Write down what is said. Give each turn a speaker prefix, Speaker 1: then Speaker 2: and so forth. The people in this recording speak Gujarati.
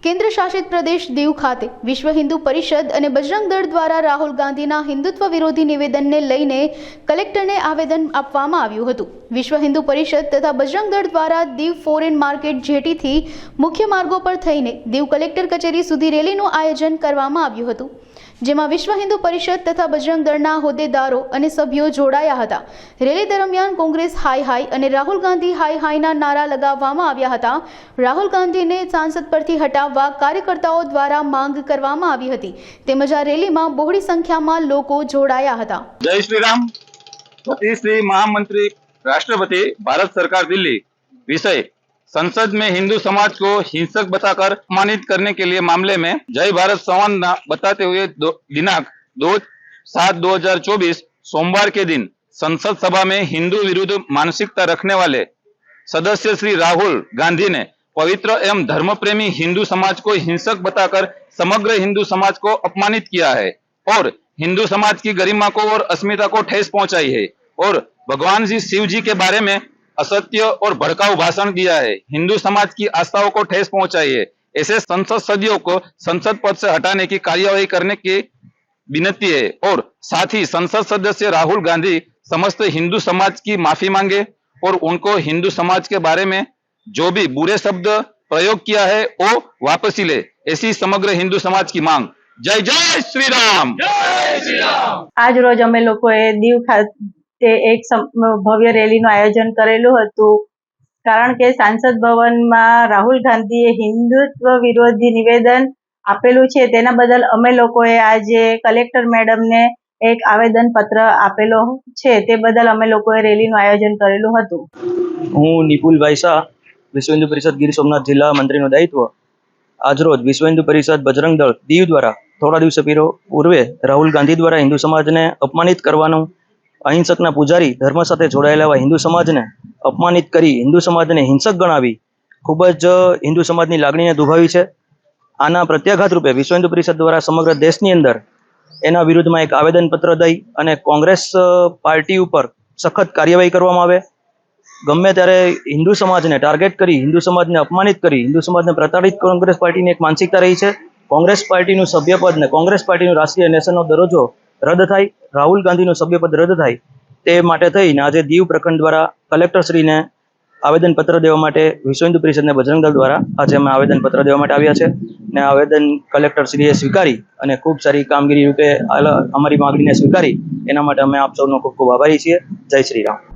Speaker 1: કેન્દ્ર શાસિત પ્રદેશ દીવ ખાતે વિશ્વ હિન્દુ પરિષદ અને બજરંગ દળ દ્વારા રાહુલ ગાંધીના હિન્દુત્વ વિરોધી નિવેદનને લઈને કલેક્ટરને આવેદન આપવામાં આવ્યું હતું। વિશ્વ હિન્દુ પરિષદ તથા બજરંગ દળ દ્વારા દીવ ફોરેન માર્કેટ જેટીથી મુખ્ય માર્ગો પર થઈને દીવ કલેક્ટર કચેરી સુધી રેલીનું આયોજન કરવામાં આવ્યું હતું, જેમાં વિશ્વ હિન્દુ પરિષદ તથા બજરંગ દળના હોદ્દેદારો અને સભ્યો જોડાયા હતા। રેલી દરમિયાન કોંગ્રેસ હાય હાય અને રાહુલ ગાંધી હાય હાયના નારા લગાવવામાં આવ્યા હતા। રાહુલ ગાંધીને સાંસદ પરથી હટાવવા કાર્યકર્તાઓ દ્વારા માંગ કરવામાં આવી હતી, તેમજ આ રેલીમાં બહોળી સંખ્યામાં લોકો જોડાયા હતા।
Speaker 2: जय श्री राम। पति श्री महामंत्री राष्ट्रपति भारत सरकार दिल्ली विषय संसद में हिंदू समाज को हिंसक बताकर अपमानित करने के लिए मामले में जय भारत संवाद बताते हुए दिनांक 2/7/2024 सोमवार के दिन संसद सभा में हिंदू विरुद्ध मानसिकता रखने वाले सदस्य श्री राहुल गांधी ने पवित्र एवं धर्म प्रेमी हिंदू समाज को हिंसक बताकर समग्र हिंदू समाज को अपमानित किया है और हिंदू समाज की गरिमा को और अस्मिता को ठेस पहुंचाई है और भगवान जी शिव जी के बारे में असत्य और भड़काऊ भाषण दिया है, हिंदू समाज की आस्थाओं को ठेस पहुंचाई है। ऐसे संसद सदस्यों को संसद पद से हटाने की कार्यवाही करने की विनती है और साथ ही संसद सदस्य राहुल गांधी समस्त हिंदू समाज की माफी मांगे और उनको हिंदू समाज के बारे में जो भी बुरे शब्द प्रयोग किया है वो वापसी ले, ऐसी समग्र हिंदू समाज की मांग। जय जय श्री राम।
Speaker 3: आज रोज अमे लोकोए दीव खाते एक भव्य रेलीનું આયોજન કરેલું હતું, કારણ કે સાંસદ ભવનમાં રાહુલ ગાંધીએ હિન્દુત્વ વિરોધી નિવેદન આપેલું છે, તેના બદલ અમે લોકોએ આજે કલેક્ટર મેડમને એક આવેદન પત્ર આપેલો છે, તે બદલ અમે લોકોએ રેલીનું આયોજન કરેલું હતું।
Speaker 4: હું નિપુલભાઈ શાહ, વિશ્વ હિન્દુ પરિષદ ગીર સોમનાથ જિલ્લા મંત્રીનું દાયિત્વ। આજરોજ વિશ્વ હિન્દુ પરિષદ બજરંગ દળ દીવ દ્વારા થોડા દિવસો પૂર્વે રાહુલ ગાંધી દ્વારા હિન્દુ સમાજને અપમાનિત કરવાનું, અહિંસકના પૂજારી ધર્મ સાથે જોડાયેલા હિન્દુ સમાજને અપમાનિત કરી હિન્દુ સમાજને હિંસક ગણાવી ખૂબ જ હિન્દુ સમાજની લાગણીને દુભાવી છે। આના પ્રત્યાઘાત રૂપે વિશ્વ હિન્દુ પરિષદ દ્વારા સમગ્ર દેશની અંદર એના વિરુદ્ધમાં એક આવેદનપત્ર દઈ અને કોંગ્રેસ પાર્ટી ઉપર સખત કાર્યવાહી કરવામાં આવે। ગમે ત્યારે હિન્દુ સમાજને ટાર્ગેટ કરી, હિન્દુ સમાજને અપમાનિત કરી, હિન્દુ સમાજને પ્રતાડિત કોંગ્રેસ પાર્ટીની એક માનસિકતા રહી છે। કોંગ્રેસ પાર્ટીનું સભ્યપદ ને કોંગ્રેસ પાર્ટીનું રાષ્ટ્રીય નેશનનો દરજ્જો રદ થાય, રાહુલ ગાંધીનું સભ્યપદ રદ થાય, તે માટે થઈને આજે દીવ પ્રખંડ દ્વારા કલેક્ટરશ્રીને આવેદનપત્ર દેવા માટે વિશ્વ હિન્દુ પરિષદ અને બજરંગ દળ દ્વારા આજે અમે આવેદનપત્ર દેવા માટે આવ્યા છે ને આવેદન કલેક્ટરશ્રીએ સ્વીકારી અને ખૂબ સારી કામગીરી રૂપે અમારી માગણીને સ્વીકારી, એના માટે અમે આપ સૌનો ખૂબ ખૂબ આભારી છીએ। જય શ્રી રામ।